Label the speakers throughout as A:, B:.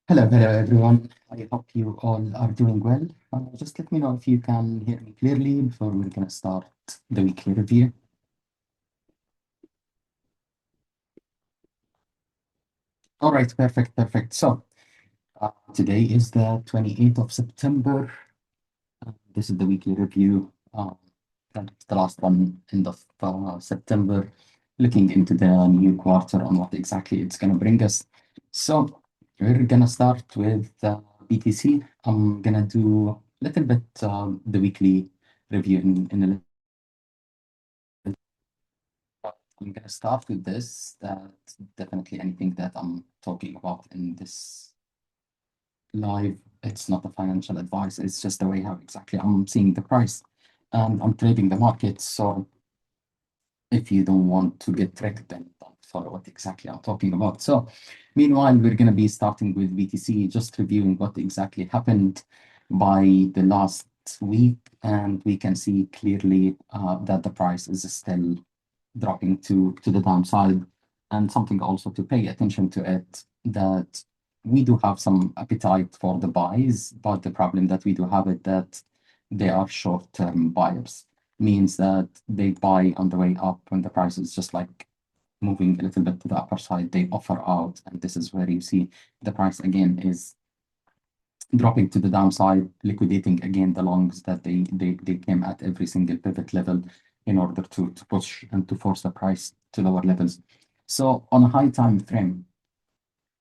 A: Hello everyone. I hope you all are doing well. Just let me know if you can hear me clearly before we're going to start the weekly review. All right, perfect. So today is the 28th of September. This is the weekly review. That's the last one, end of September, looking into the new quarter on what exactly it's going to bring us. So we're going to start with BTC. I'm going to do a little bit the weekly review in a little. I'm going to start with this. That definitely anything that I'm talking about in this live, it's not a financial advice. It's just the way how exactly I'm seeing the price and I'm trading the market. So if you don't want to get tricked, then don't follow what exactly I'm talking about. So meanwhile, we're going to be starting with BTC, just reviewing what exactly happened by the last week. And we can see clearly that the price is still dropping to the downside. And something also to pay attention to it, that we do have some appetite for the buys, but the problem that we do have is that they are short-term buyers. Means that they buy on the way up when the price is just like moving a little bit to the upper side, they offer out, and this is where you see the price again is dropping to the downside, liquidating again the longs that they came at every single pivot level in order to push and to force the price to lower levels. So on a high time frame,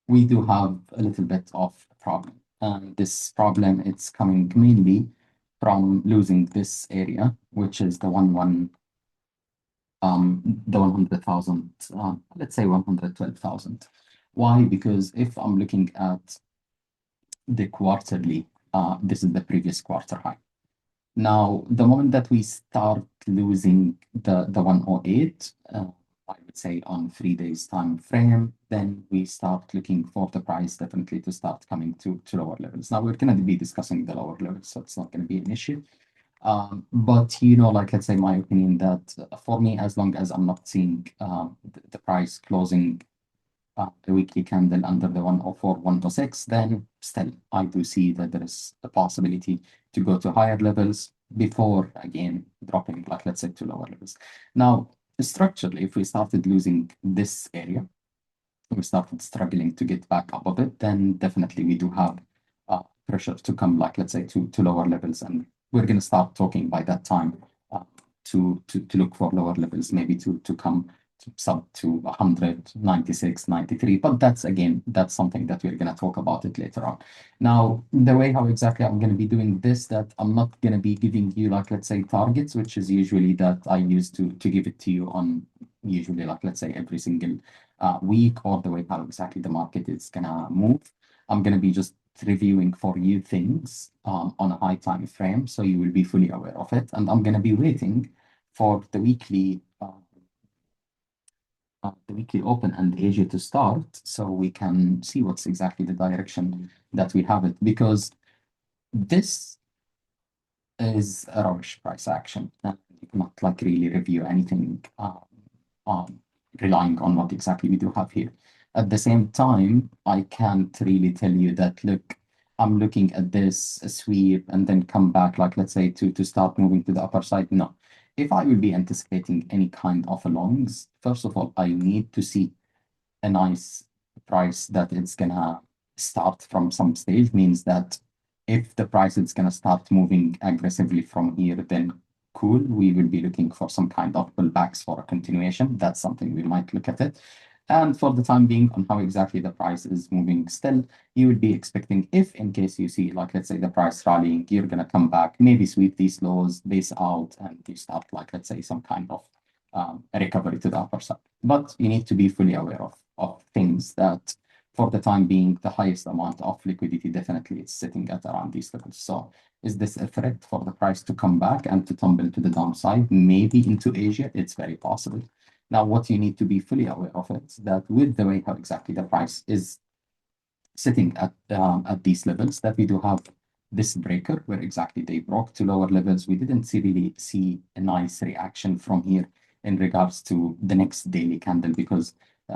A: we do have a little bit of a problem. And this problem, it's coming mainly from losing this area, which is the 100,000, let's say 112,000. Why? Because if I'm looking at the quarterly, this is the previous quarter high. Now, the moment that we start losing the 108, I would say on 3 days time frame, then we start looking for the price definitely to start coming to lower levels. Now, we're going to be discussing the lower levels, so it's not going to be an issue. But like let's say my opinion that for me, as long as I'm not seeing the price closing the weekly candle under the 104, 106, then still I do see that there is a possibility to go to higher levels before again dropping, like let's say to lower levels. Now, structurally, if we started losing this area, we started struggling to get back up of it, then definitely we do have pressure to come, like let's say to lower levels, and we're going to start talking by that time to look for lower levels, maybe to come sub to 196, 93. But that's again, that's something that we're going to talk about it later on. Now, the way how exactly I'm going to be doing this, that I'm not going to be giving you, like let's say, targets, which is usually that I used to give it to you on usually, like let's say, every single week, or the way how exactly the market is going to move. I'm going to be just reviewing for you things on a high time frame, so you will be fully aware of it. And I'm going to be waiting for the weekly open and Asia to start, so we can see what's exactly the direction that we have it, because this is a rubbish price action. And you cannot like really review anything um, relying on what exactly we do have here. At the same time, I can't really tell you that, look, I'm looking at this sweep and then come back, like let's say to start moving to the upper side. No. If I will be anticipating any kind of a longs, first of all, I need to see a nice price that it's gonna start from some stage. Means that if the price is gonna start moving aggressively from here, then cool, we will be looking for some kind of pullbacks for a continuation. That's something we might look at it. And for the time being, on how exactly the price is moving still, you would be expecting, if in case you see, like let's say the price rallying, you're gonna come back, maybe sweep these lows, base out, and you start, like let's say, some kind of a recovery to the upper side. But you need to be fully aware of things that for the time being, the highest amount of liquidity definitely is sitting at around these levels. So is this a threat for the price to come back and to tumble to the downside, maybe into Asia? It's very possible. Now, what you need to be fully aware of is that with the way how exactly the price is sitting at these levels, that we do have this breaker where exactly they broke to lower levels. We didn't really see a nice reaction from here in regards to the next daily candle, because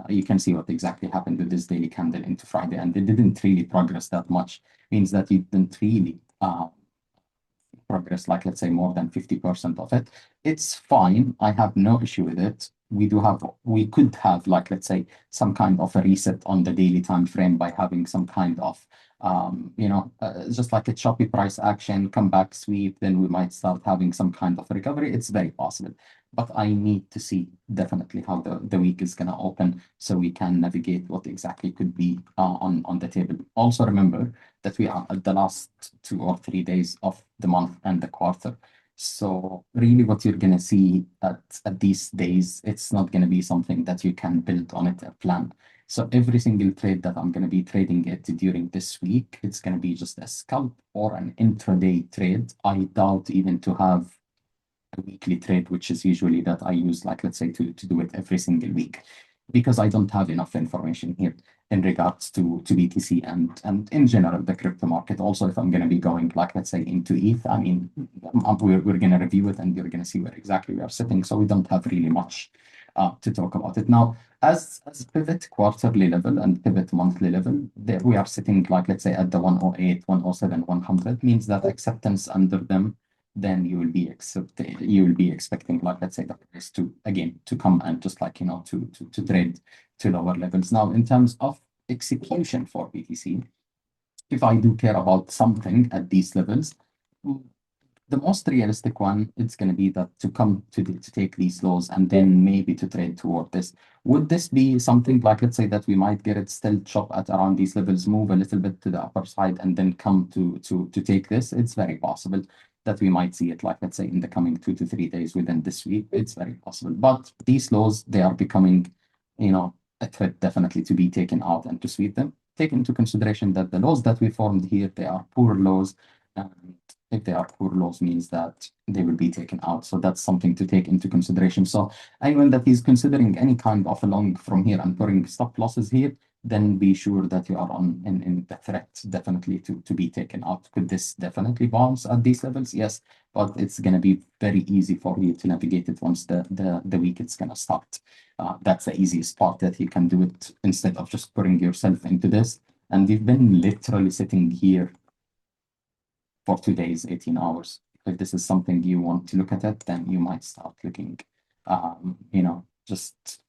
A: you can see what exactly happened with this daily candle into Friday, and it didn't really progress that much. Means that you didn't really progress, like let's say more than 50% of it. It's fine. I have no issue with it. We could have, like let's say, some kind of a reset on the daily time frame by having some kind of just like a choppy price action, come back sweep, then we might start having some kind of recovery. It's very possible. But I need to see definitely how the week is going to open so we can navigate what exactly could be on the table. Also remember that we are at the last 2 or 3 days of the month and the quarter. So really what you're going to see at these days, it's not going to be something that you can build on it a plan. So every single trade that I'm going to be trading it during this week, it's going to be just a scalp or an intraday trade. I doubt even to have a weekly trade, which is usually that I use, like, let's say, to do it every single week, because I don't have enough information here in regards to BTC and in general, the crypto market. Also, if I'm going to be going, like, let's say, into ETH, I mean, we're going to review it and you're going to see where exactly we are sitting. So we don't have really much to talk about it. Now, as pivot quarterly level and pivot monthly level, there we are sitting, like, let's say, at the 108, 107, 100, means that acceptance under them, then you will be expecting, like, let's say, the price to again to come and just like to trade to lower levels. Now, in terms of execution for BTC, if I do care about something at these levels, the most realistic one, it's going to be that to come to take these lows and then maybe to trade toward this. Would this be something like, let's say, that we might get it still chop at around these levels, move a little bit to the upper side, and then come to take this? It's very possible that we might see it, like, let's say, in the coming 2 to 3 days within this week. It's very possible. But these lows, they are becoming, a threat definitely to be taken out and to sweep them. Take into consideration that the lows that we formed here, they are poor lows. And if they are poor lows, means that they will be taken out. So that's something to take into consideration. So anyone that is considering any kind of a long from here and putting stop losses here, then be sure that you are in the threat definitely to be taken out. Could this definitely bounce at these levels? Yes, but it's going to be very easy for you to navigate it once the week it's going to start. That's the easiest part, that you can do it instead of just putting yourself into this. And we've been literally sitting here for 2 days, 18 hours. If this is something you want to look at it, then you might start looking, just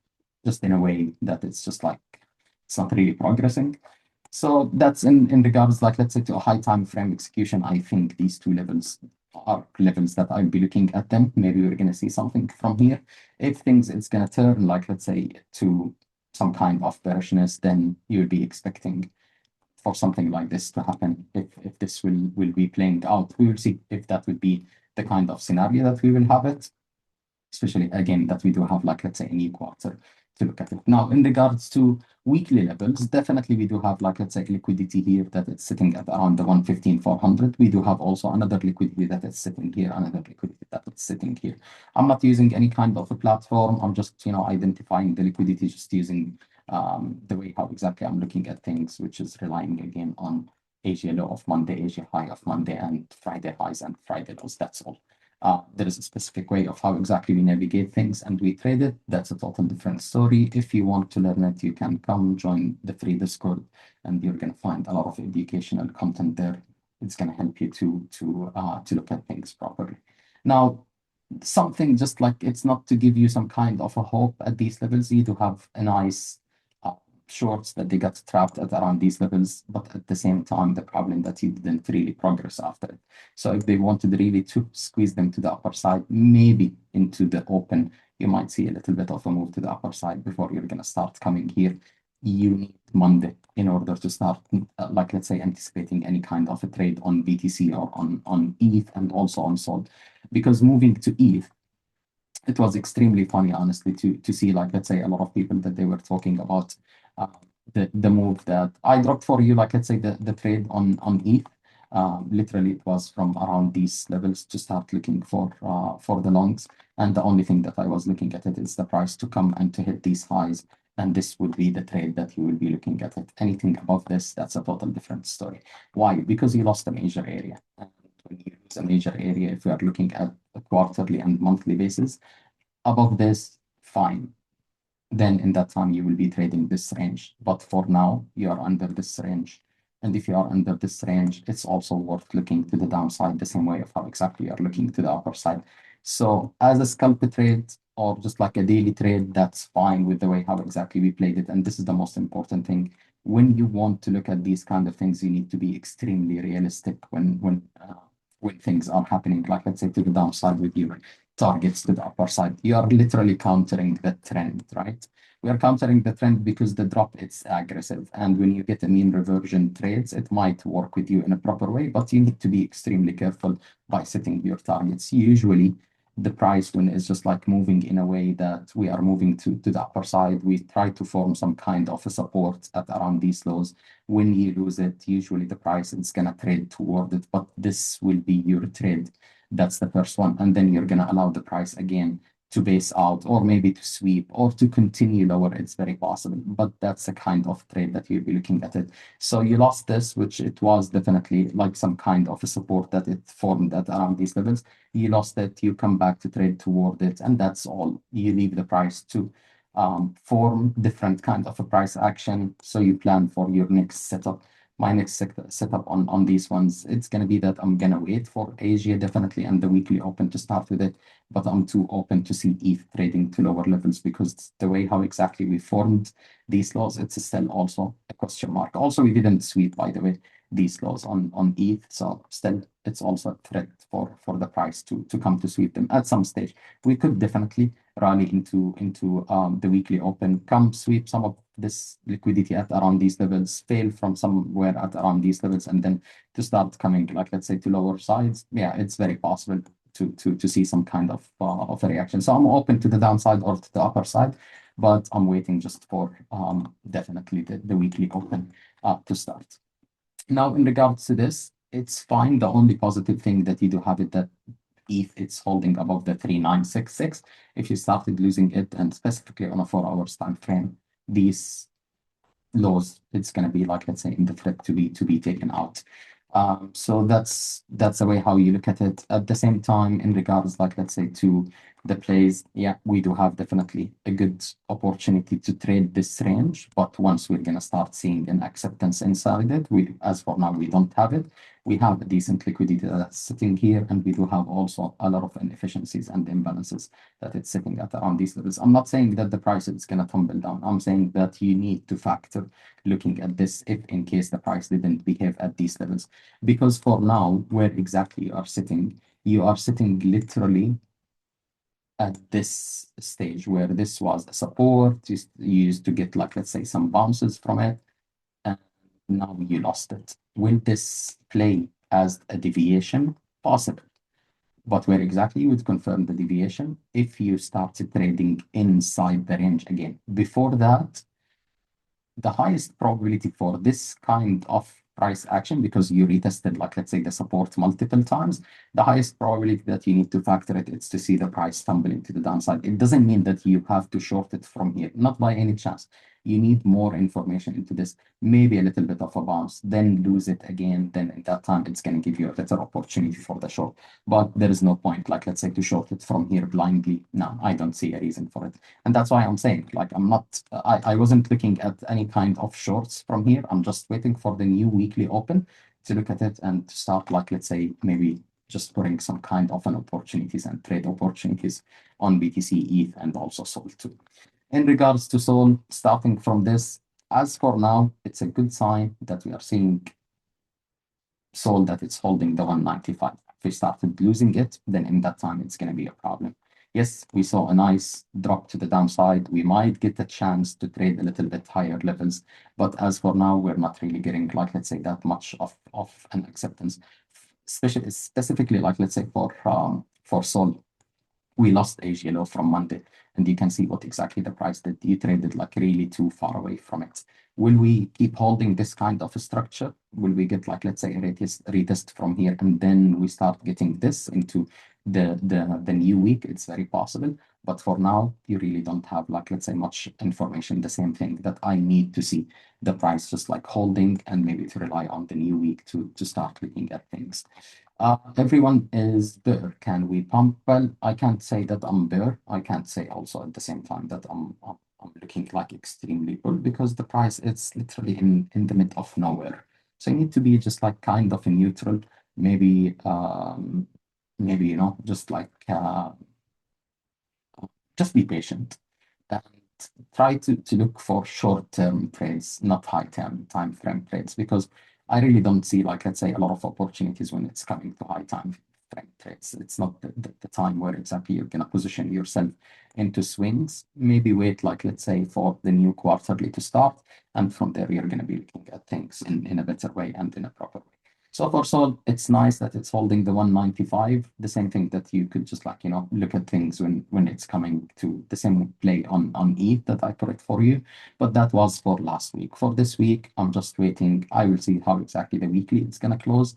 A: in a way that it's just like, it's not really progressing. So that's in regards, like, let's say, to a high time frame execution. I think these two levels are levels that I'll be looking at them. Maybe we're going to see something from here. If it's going to turn, like, let's say, to some kind of bearishness, then you'll be expecting for something like this to happen. If this will be playing out, we will see if that would be the kind of scenario that we will have it, especially again that we do have, like, let's say, a new quarter to look at it. Now, in regards to weekly levels, definitely we do have, like, let's say, liquidity here that it's sitting at around the 115, 400. We do have also another liquidity that is sitting here, another liquidity that is sitting here. I'm not using any kind of a platform. I'm just, identifying the liquidity, just using the way how exactly I'm looking at things, which is relying again on Asia low of Monday, Asia high of Monday, and Friday highs and Friday lows. That's all. There is a specific way of how exactly we navigate things and we trade it. That's a total different story. If you want to learn it, you can come join the free Discord, and you're going to find a lot of educational content there. It's going to help you to look at things properly. Now, something just like, it's not to give you some kind of a hope at these levels. You do have a nice shorts that they got trapped at around these levels, but at the same time, the problem that you didn't really progress after it. So if they wanted really to squeeze them to the upper side, maybe into the open, you might see a little bit of a move to the upper side before you're going to start coming here. You need Monday in order to start, like, let's say, anticipating any kind of a trade on BTC or on ETH and also on SOL. Because moving to ETH, it was extremely funny, honestly, to see, like, let's say, a lot of people that they were talking about the move that I dropped for you, like, let's say, the trade on ETH. Literally, it was from around these levels to start looking for the longs. And the only thing that I was looking at it is the price to come and to hit these highs. And this would be the trade that you will be looking at it. Anything above this, that's a total different story. Why? Because you lost a major area. And when you lose a major area, if we are looking at a quarterly and monthly basis, above this, fine. then in that time you will be trading this range. But for now, you are under this range. And if you are under this range, it's also worth looking to the downside the same way of how exactly you're looking to the upper side. So as a scalp trade or just like a daily trade, that's fine with the way how exactly we played it. And this is the most important thing. When you want to look at these kind of things, you need to be extremely realistic when things are happening, like let's say to the downside with your targets to the upper side. You are literally countering the trend, right? We are countering the trend because the drop it's aggressive. And when you get a mean reversion trades, it might work with you in a proper way, but you need to be extremely careful by setting your targets. Usually the price when it's just like moving in a way that we are moving to the upper side, we try to form some kind of a support at around these lows. When you lose it, usually the price is gonna trade toward it, but this will be your trade. That's the first one. And then you're gonna allow the price again to base out or maybe to sweep or to continue lower. It's very possible, but that's a kind of trade that you'll be looking at it. So you lost this, which it was definitely like some kind of a support that it formed at around these levels. You lost it, you come back to trade toward it, and that's all. You leave the price to form different kind of a price action. So you plan for your next setup. My next setup on these ones, it's going to be that I'm going to wait for Asia definitely and the weekly open to start with it, but I'm too open to see ETH trading to lower levels because the way how exactly we formed these laws, it's still also a question mark. Also, we didn't sweep, by the way, these laws on ETH, so still it's also a threat for the price to come to sweep them at some stage. We could definitely rally into the weekly open, come sweep some of this liquidity at around these levels, fail from somewhere at around these levels, and then to start coming, like let's say to lower sides. Yeah, it's very possible to see some kind of a reaction. So I'm open to the downside or to the upper side, but I'm waiting just for definitely the weekly open to start. Now, in regards to this, it's fine. The only positive thing that you do have it that ETH it's holding above the 3966. If you started losing it, and specifically on a 4 hours time frame, these lows, it's going to be like, let's say, in the threat to be taken out. So that's the way how you look at it. At the same time, in regards, like let's say to the plays, yeah, we do have definitely a good opportunity to trade this range. But once we're gonna start seeing an acceptance inside it, we as for now we don't have it. We have a decent liquidity that's sitting here, and we do have also a lot of inefficiencies and imbalances that it's sitting at around these levels. I'm not saying that the price is gonna tumble down. I'm saying that you need to factor looking at this if in case the price didn't behave at these levels. Because for now, where exactly you are sitting literally at this stage where this was a support, you used to get like, let's say, some bounces from it, and now you lost it. Will this play as a deviation? Possible. But where exactly you would confirm the deviation if you started trading inside the range again. Before that, the highest probability for this kind of price action, because you retested, like let's say the support multiple times, the highest probability that you need to factor it is to see the price tumbling to the downside. It doesn't mean that you have to short it from here, not by any chance. You need more information into this, maybe a little bit of a bounce, then lose it again. Then at that time, it's going to give you a better opportunity for the short. But there is no point, like let's say, to short it from here blindly. No, I don't see a reason for it. And that's why I'm saying, like, I wasn't looking at any kind of shorts from here. I'm just waiting for the new weekly open to look at it and to start, like, let's say, maybe just putting some kind of an opportunities and trade opportunities on BTC, ETH, and also SOL too. In regards to SOL, starting from this, as for now, it's a good sign that we are seeing SOL that it's holding the 195. If we started losing it, then in that time, it's going to be a problem. Yes, we saw a nice drop to the downside. We might get a chance to trade a little bit higher levels, but as for now, we're not really getting, like, let's say, that much of an acceptance, especially specifically, like, let's say, for SOL. We lost Asia low from Monday, and you can see what exactly the price did. You traded like really too far away from it. Will we keep holding this kind of a structure? Will we get like, let's say, a retest from here, and then we start getting this into the new week? It's very possible. But for now, you really don't have like, let's say, much information. The same thing that I need to see the price just like holding and maybe to rely on the new week to start looking at things. Everyone is bear. Can we pump? Well, I can't say that I'm bear. I can't say also at the same time that I'm I'm looking like extremely bull because the price it's literally in the mid of nowhere. So you need to be just like kind of a neutral, maybe maybe just like just be patient and try to look for short-term trades, not high-term time frame trades, because I really don't see, like, let's say, a lot of opportunities when it's coming to high time frame trades. It's not the time where exactly you're going to position yourself into swings. Maybe wait, like, let's say, for the new quarterly to start. And from there, you're going to be looking at things in a better way and in a proper way. So for Sol, it's nice that it's holding the 195. The same thing that you could just like, look at things when it's coming to the same play on ETH that I put it for you. But that was for last week. For this week, I'm just waiting. I will see how exactly the weekly it's gonna close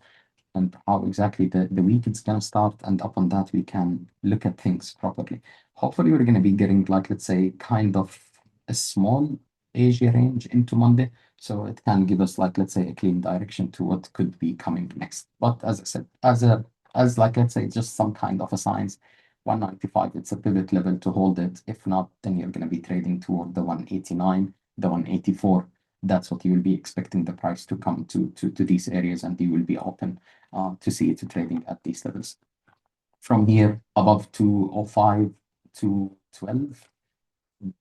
A: and how exactly the week it's gonna start. And upon that, we can look at things properly. Hopefully, we're gonna be getting like, let's say, kind of a small Asia range into Monday. So it can give us like, let's say, a clean direction to what could be coming next. But as I said, as like, let's say, just some kind of a science, 195, it's a pivot level to hold it. If not, then you're going to be trading toward the 189, the 184. That's what you will be expecting the price to come to these areas, and you will be open to see it trading at these levels. From here, above 205 to 12,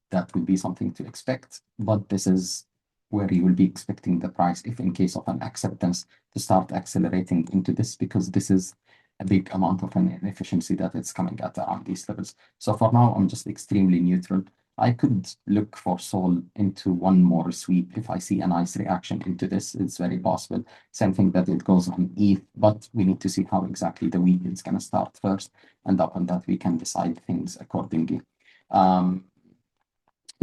A: that would be something to expect, but this is where you will be expecting the price if in case of an acceptance to start accelerating into this, because this is a big amount of an inefficiency that it's coming at around these levels. So for now, I'm just extremely neutral. I could look for Sol into one more sweep if I see a nice reaction into this. It's very possible. Same thing that it goes on ETH, but we need to see how exactly the week is going to start first, and upon that we can decide things accordingly. Um,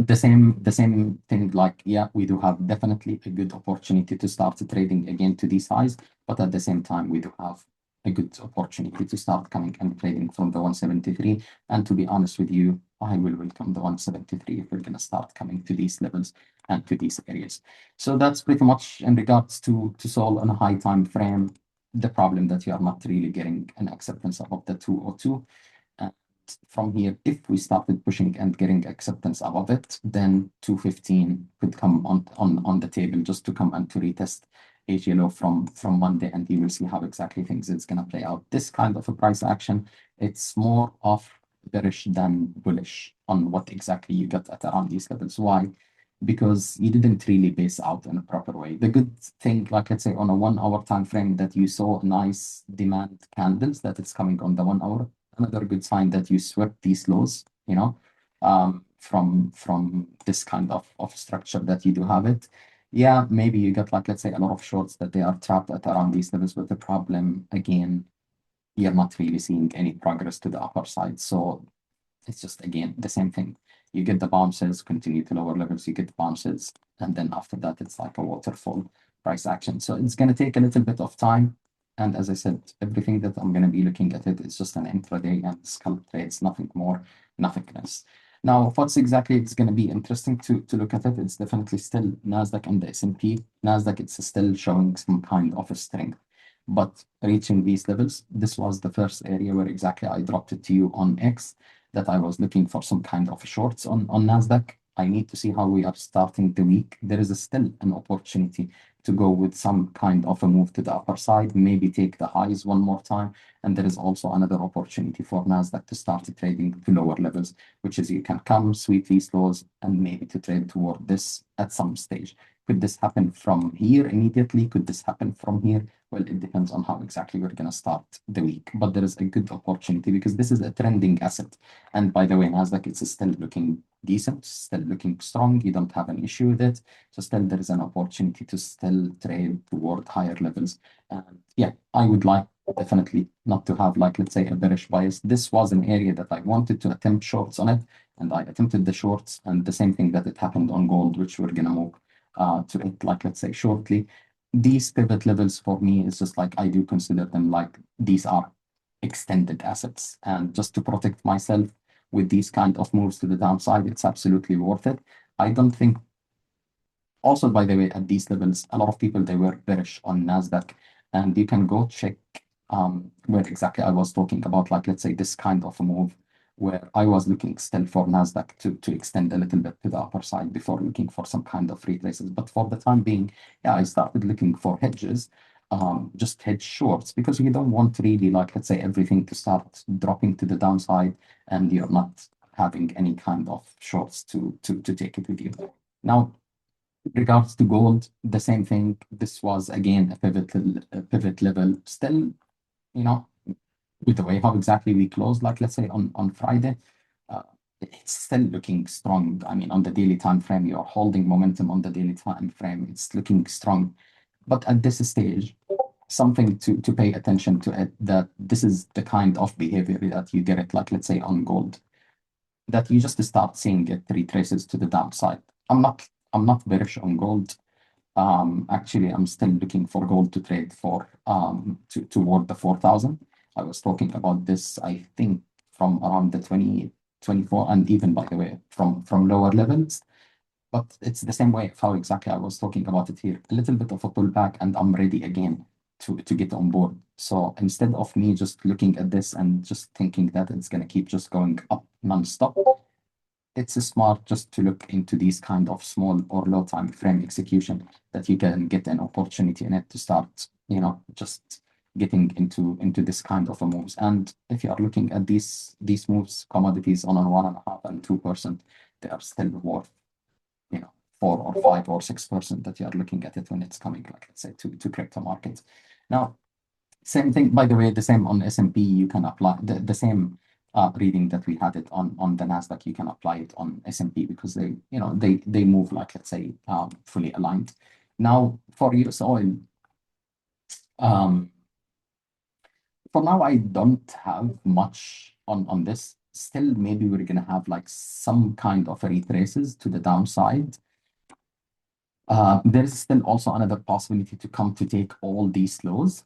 A: the same thing, like, yeah, we do have definitely a good opportunity to start trading again to these highs, but at the same time we do have a good opportunity to start coming and trading from the 173. And to be honest with you, I will welcome the 173 if we're going to start coming to these levels and to these areas. So that's pretty much in regards to Sol on a high time frame. The problem that you are not really getting an acceptance above the 202. And from here, if we started pushing and getting acceptance above it, then 215 could come on the table just to come and to retest AGLO from Monday, and you will see how exactly things is going to play out. This kind of a price action, it's more of bearish than bullish on what exactly you got at around these levels. Why? Because you didn't really base out in a proper way. The good thing, like let's say on a 1 hour time frame, that you saw nice demand candles that it's coming on the 1 hour. Another good sign that you swept these lows, from this kind of structure that you do have it. Yeah, maybe you got like, let's say, a lot of shorts that they are trapped at around these levels, but the problem again, you're not really seeing any progress to the upper side. So it's just, again, the same thing. You get the bounces, continue to lower levels, you get the bounces, and then after that, it's like a waterfall price action. So it's going to take a little bit of time. And as I said, everything that I'm going to be looking at it is just an intraday and scalp trades, nothing more, nothing less. Now, what's exactly it's going to be interesting to look at it, it's definitely still NASDAQ and the S&P. NASDAQ, it's still showing some kind of a strength. But reaching these levels, this was the first area where exactly I dropped it to you on X, that I was looking for some kind of shorts on NASDAQ. I need to see how we are starting the week. There is still an opportunity to go with some kind of a move to the upper side, maybe take the highs one more time. And there is also another opportunity for NASDAQ to start trading to lower levels, which is you can come, sweep these lows, and maybe to trade toward this at some stage. Could this happen from here immediately? Could this happen from here? Well, it depends on how exactly we're going to start the week. But there is a good opportunity because this is a trending asset. And by the way, NASDAQ is still looking decent, still looking strong. You don't have an issue with it. So still there is an opportunity to still trade toward higher levels. And yeah, I would like definitely not to have, like, let's say, a bearish bias. This was an area that I wanted to attempt shorts on it, and I attempted the shorts, and the same thing that it happened on gold, which we're gonna move to it, like, let's say, shortly. These pivot levels for me is just like, I do consider them like these are extended assets, and just to protect myself with these kind of moves to the downside, it's absolutely worth it. I don't think, also, by the way, at these levels, a lot of people, they were bearish on NASDAQ, and you can go check where exactly I was talking about, like, let's say, this kind of a move where I was looking still for Nasdaq to extend a little bit to the upper side before looking for some kind of retraces. But for the time being, yeah, I started looking for hedges, just hedge shorts, because you don't want really, like, let's say, everything to start dropping to the downside and you're not having any kind of shorts to take it with you. Now, regards to gold, the same thing. This was again a pivot level. Still, you know, with the way how exactly we closed, like let's say on Friday, uh, it's still looking strong. I mean, on the daily time frame, you're holding momentum on the daily time frame. It's looking strong. But at this stage, something to pay attention to it, that this is the kind of behavior that you get it, like let's say on gold, that you just start seeing it retraces to the downside. I'm not bearish on gold. Actually, I'm still looking for gold to trade for toward the 4,000. I was talking about this, I think, from around the 2024, and even by the way, from lower levels. But it's the same way of how exactly I was talking about it here. A little bit of a pullback, and I'm ready again to get on board. So instead of me just looking at this and just thinking that it's gonna keep just going up non-stop, it's smart just to look into these kind of small or low time frame execution, that you can get an opportunity in it to start, just getting into this kind of a moves. And if you are looking at these moves, commodities on a 1.5% and 2%, they are still worth, 4 or 5 or 6% that you are looking at it when it's coming, like let's say to crypto markets. Now, same thing, by the way, the same on S&P, you can apply the same reading that we had it on the Nasdaq, you can apply it on S&P, because they move, like let's say, fully aligned. Now for US oil, um, for now I don't have much on this. Still, maybe we're gonna have like some kind of a retraces to the downside. There's still also another possibility to come to take all these lows.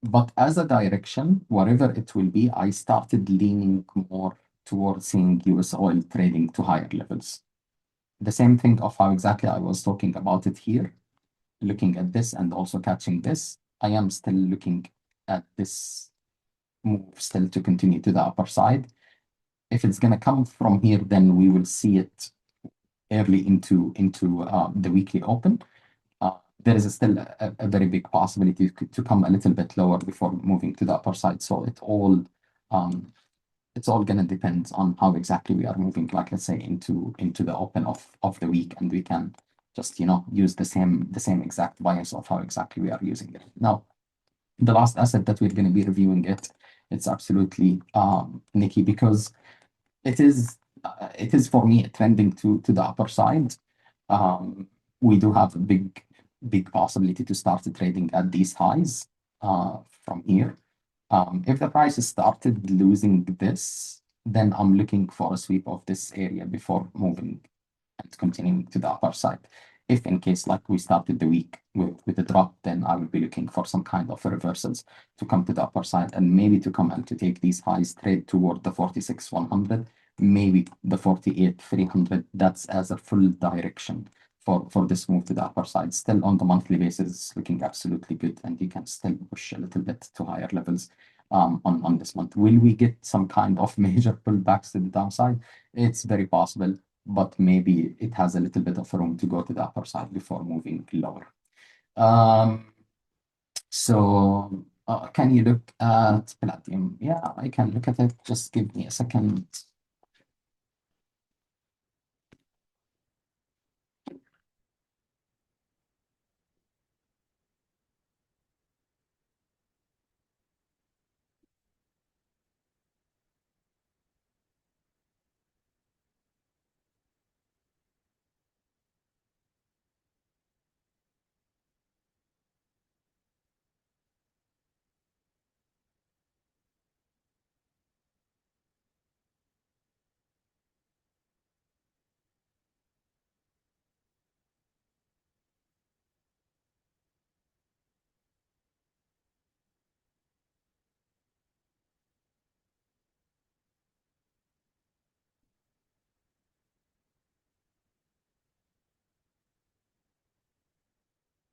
A: But as a direction, whatever it will be, I started leaning more towards seeing US oil trading to higher levels. The same thing of how exactly I was talking about it here, looking at this and also catching this. I am still looking at this move still to continue to the upper side. If it's going to come from here, then we will see it early into the weekly open. There is still a very big possibility to come a little bit lower before moving to the upper side. So um, it's all going to depend on how exactly we are moving, like let's say into the open of the week, and we can just use the same exact bias of how exactly we are using it. Now, the last asset that we're going to be reviewing it's absolutely Nikki, because it is for me trending to the upper side. Um, we do have a big possibility to start trading at these highs from here. If the price started losing this, then I'm looking for a sweep of this area before moving and continuing to the upper side. If in case like we started the week with a drop, then I will be looking for some kind of reversals to come to the upper side, and maybe to come and to take these highs trade toward the 46,100, maybe the 48,300. That's as a full direction for this move to the upper side. Still on the monthly basis, it's looking absolutely good, and you can still push a little bit to higher levels on this month. Will we get some kind of major pullbacks to the downside? It's very possible, but maybe it has a little bit of room to go to the upper side before moving lower. So can you look at Palladium? Yeah, I can look at it. Just give me a second.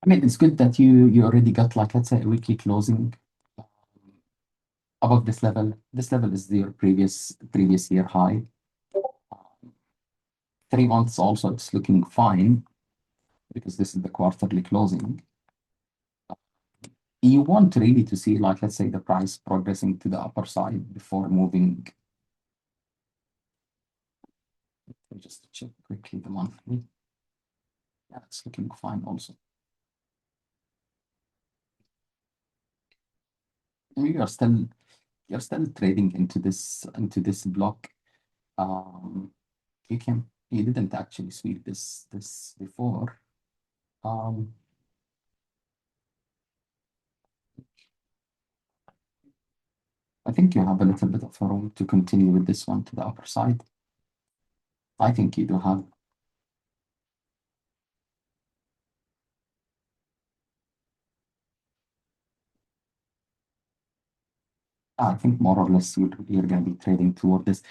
A: I mean, it's good that you already got, like, let's say, a weekly closing. above this level is your previous year high. 3 months also, it's looking fine because this is the quarterly closing. You want really to see, like, let's say the price progressing to the upper side before moving. Let me just check quickly the monthly. Yeah, it's looking fine also. And you're still trading into this block. You didn't actually sweep this before. Um, I think you have a little bit of a room to continue with this one to the upper side. I think you do have. I think more or less you're going to be trading toward this.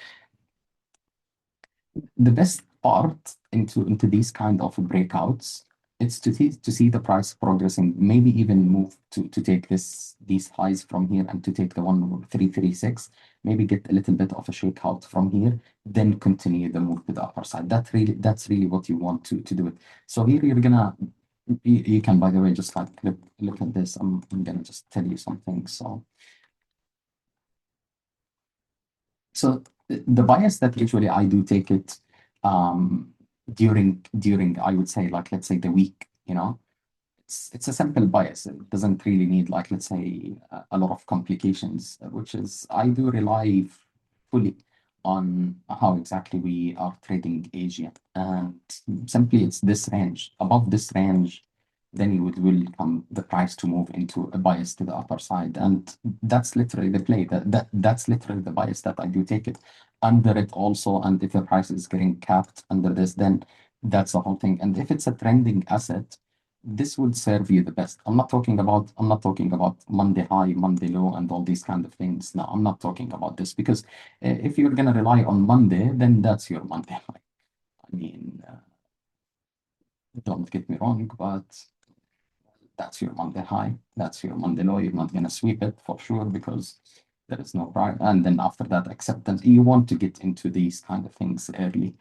A: The best part into these kind of breakouts, it's to see the price progressing, maybe even move to take these highs from here and to take the 1336, maybe get a little bit of a shakeout from here, then continue the move to the upper side. That's really what you want to do it. So here you're gonna you can, by the way, just like look at this. I'm gonna just tell you something. So the bias that usually I do take it um, during I would say, like, let's say the week, it's a simple bias. It doesn't really need, like, let's say a lot of complications, which is I do rely fully on how exactly we are trading Asia, and simply it's this range. Above this range, then you will come the price to move into a bias to the upper side, and that's literally the play. That's literally the bias that I do take it under it also. And if the price is getting capped under this, then that's the whole thing. And if it's a trending asset, this will serve you the best. I'm not talking about Monday high, Monday low, and all these kind of things. No, I'm not talking about this, because if you're gonna rely on Monday, then that's your Monday high. I mean, don't get me wrong, but that's your Monday high, that's your Monday low. You're not gonna sweep it for sure because there is no price. And then after that, acceptance. You want to get into these kind of things early,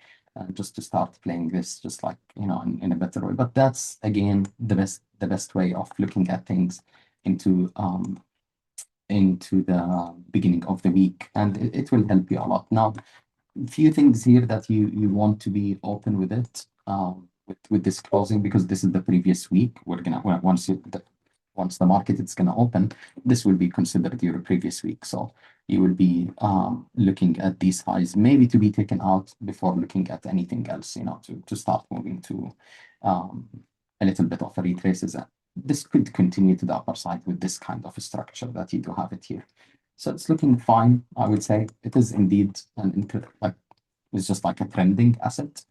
A: just to start playing this, just like, in a better way. But that's again the best way of looking at things into the beginning of the week, and it will help you a lot. Now, few things here that you want to be open with it, with this closing, because this is the previous week. We're gonna once the market is gonna open, this will be considered your previous week. So you will be looking at these highs, maybe to be taken out before looking at anything else, to start moving to a little bit of a retraces. This could continue to the upper side with this kind of a structure that you do have it here. So it's looking fine, I would say. It is indeed it's just like a trending asset.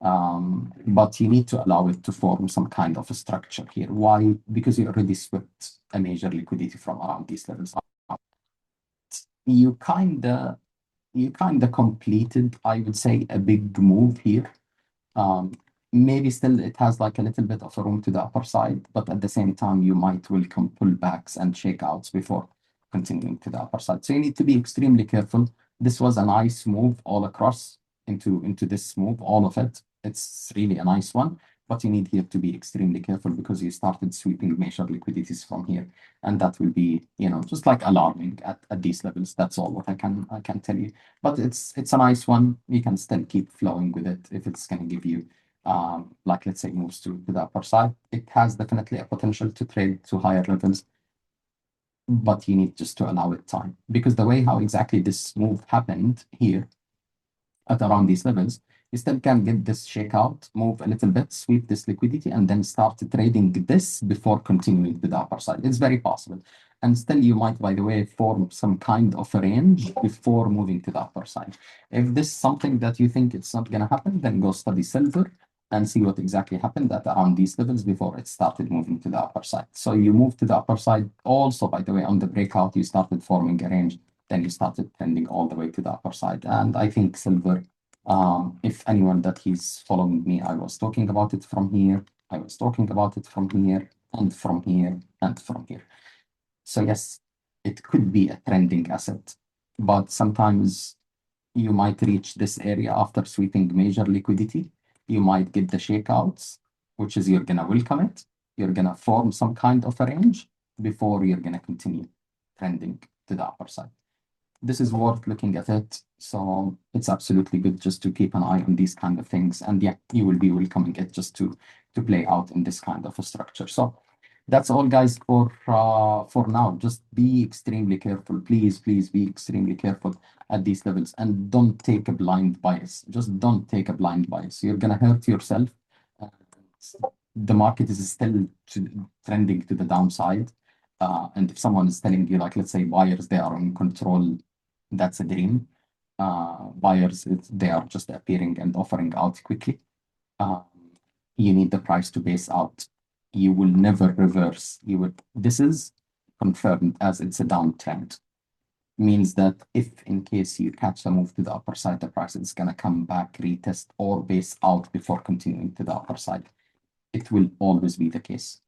A: But you need to allow it to form some kind of a structure here. Why? Because you already swept a major liquidity from around these levels. You kinda completed, I would say, a big move here. Um, Maybe still it has like a little bit of a room to the upper side, but at the same time, you might welcome pullbacks and shakeouts before continuing to the upper side. So you need to be extremely careful. This was a nice move all across into this move, all of it. It's really a nice one, but you need here to be extremely careful because you started sweeping major liquidities from here, and that will be, just like alarming at these levels. That's all what I can tell you. But it's a nice one. You can still keep flowing with it if it's going to give you, like, let's say, moves to the upper side. It has definitely a potential to trade to higher levels, but you need just to allow it time, because the way how exactly this move happened here at around these levels, you still can get this shakeout, move a little bit, sweep this liquidity, and then start trading this before continuing to the upper side. It's very possible. And still, you might, by the way, form some kind of a range before moving to the upper side. If this is something that you think it's not going to happen, then go study silver and see what exactly happened at around these levels before it started moving to the upper side. So you move to the upper side. Also, by the way, on the breakout, you started forming a range, then you started trending all the way to the upper side. And I think silver, if anyone that he's following me, I was talking about it from here, I was talking about it from here, and from here, and from here. So yes, it could be a trending asset, but sometimes you might reach this area after sweeping major liquidity. You might get the shakeouts, which is you're gonna welcome it. You're gonna form some kind of a range before you're gonna continue trending to the upper side. This is worth looking at it. So it's absolutely good just to keep an eye on these kind of things. And yeah, you will be welcoming it just to play out in this kind of a structure. So that's all, guys, for now. Just be extremely careful. Please, please be extremely careful at these levels and don't take a blind bias. Just don't take a blind bias. You're gonna hurt yourself. Uh, the market is still trending to the downside. And if someone is telling you, like, let's say buyers, they are in control, that's a dream. Buyers, they are just appearing and offering out quickly. You need the price to base out. You will never reverse. This is confirmed as it's a downtrend. Means that if in case you catch the move to the upper side, the price is gonna come back, retest, or base out before continuing to the upper side. It will always be the case.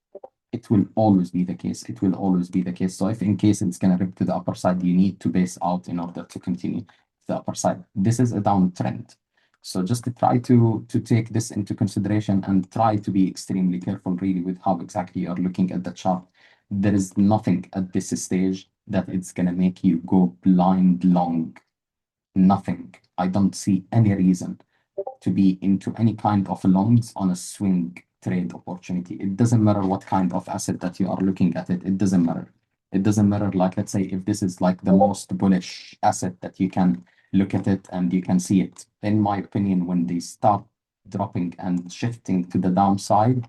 A: It will always be the case. It will always be the case. So if in case it's gonna rip to the upper side, you need to base out in order to continue to the upper side. This is a downtrend. So just to try to take this into consideration and try to be extremely careful really with how exactly you're looking at the chart. There is nothing at this stage that it's gonna make you go blind long. Nothing. I don't see any reason to be into any kind of longs on a swing trade opportunity. It doesn't matter what kind of asset that you are looking at it. It doesn't matter. It doesn't matter, like, let's say if this is like the most bullish asset that you can look at it and you can see it. In my opinion, when they start dropping and shifting to the downside,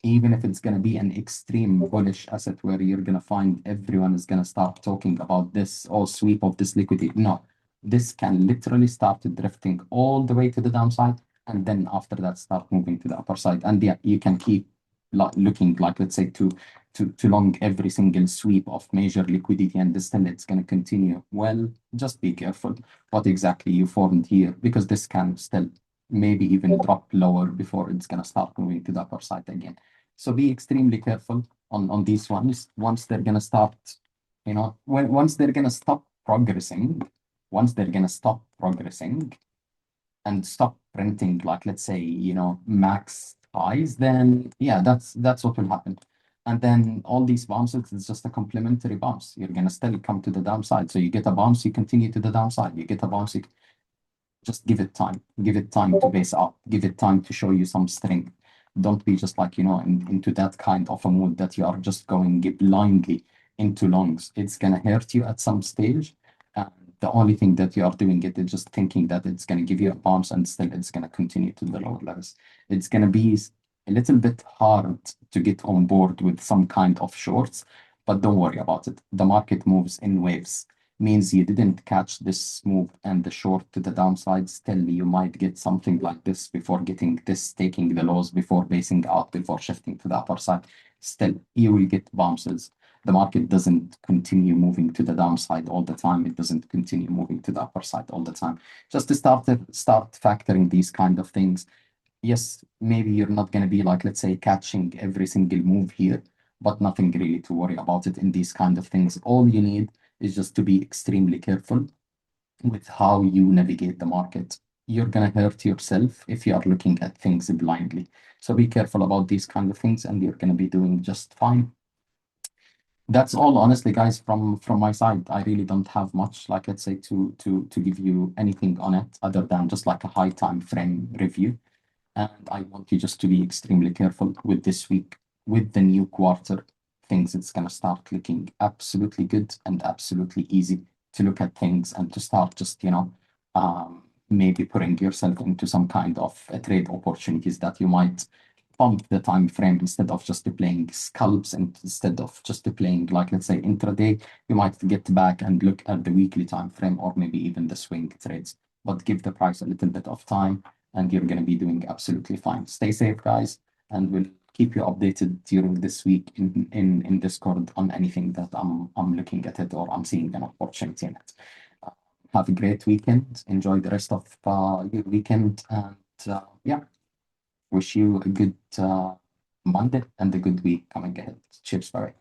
A: even if it's going to be an extreme bullish asset where you're going to find everyone is going to start talking about this or sweep of this liquidity. No, this can literally start drifting all the way to the downside. And then after that, start moving to the upper side. And yeah, you can keep looking like, let's say, to long every single sweep of major liquidity and still it's going to continue. Well, just be careful what exactly you formed here, because this can still maybe even drop lower before it's going to start moving to the upper side again. So be extremely careful on these ones. Once they're going to start, once they're going to stop progressing, once they're going to stop progressing and stop printing, like, let's say, max highs, then yeah, that's what will happen. And then all these bounces, it's just a complementary bounce. You're going to still come to the downside. So you get a bounce, you continue to the downside. You get a bounce, just give it time. Give it time to base up. Give it time to show you some strength. Don't be just like, into that kind of a mood that you are just going blindly into longs. It's going to hurt you at some stage. And the only thing that you are doing it is just thinking that it's going to give you a bounce and still it's going to continue to the lower levels. It's going to be a little bit hard to get on board with some kind of shorts, but don't worry about it. The market moves in waves. Means you didn't catch this move and the short to the downside. Still, you might get something like this before getting this, taking the lows, before basing out, before shifting to the upper side. Still, you will get bounces. The market doesn't continue moving to the downside all the time. It doesn't continue moving to the upper side all the time. Just to start factoring these kind of things. Yes, maybe you're not going to be like, let's say, catching every single move here, but nothing really to worry about it in these kind of things. All you need is just to be extremely careful with how you navigate the market. You're going to hurt yourself if you are looking at things blindly. So be careful about these kind of things and you're going to be doing just fine. That's all, honestly, guys, from my side. I really don't have much, like, let's say, to give you anything on it other than just like a high time frame review. And I want you just to be extremely careful with this week, with the new quarter. Things it's going to start looking absolutely good and absolutely easy to look at things and to start just, maybe putting yourself into some kind of a trade opportunities that you might pump the time frame instead of just playing scalps, and instead of just playing, like, let's say, intraday. You might get back and look at the weekly time frame or maybe even the swing trades, but give the price a little bit of time and you're going to be doing absolutely fine. Stay safe, guys, and we'll keep you updated during this week in Discord on anything that I'm looking at it or I'm seeing an opportunity in it. Have a great weekend. Enjoy the rest of your weekend, and yeah, wish you a good Monday and a good week coming ahead. Cheers, bye.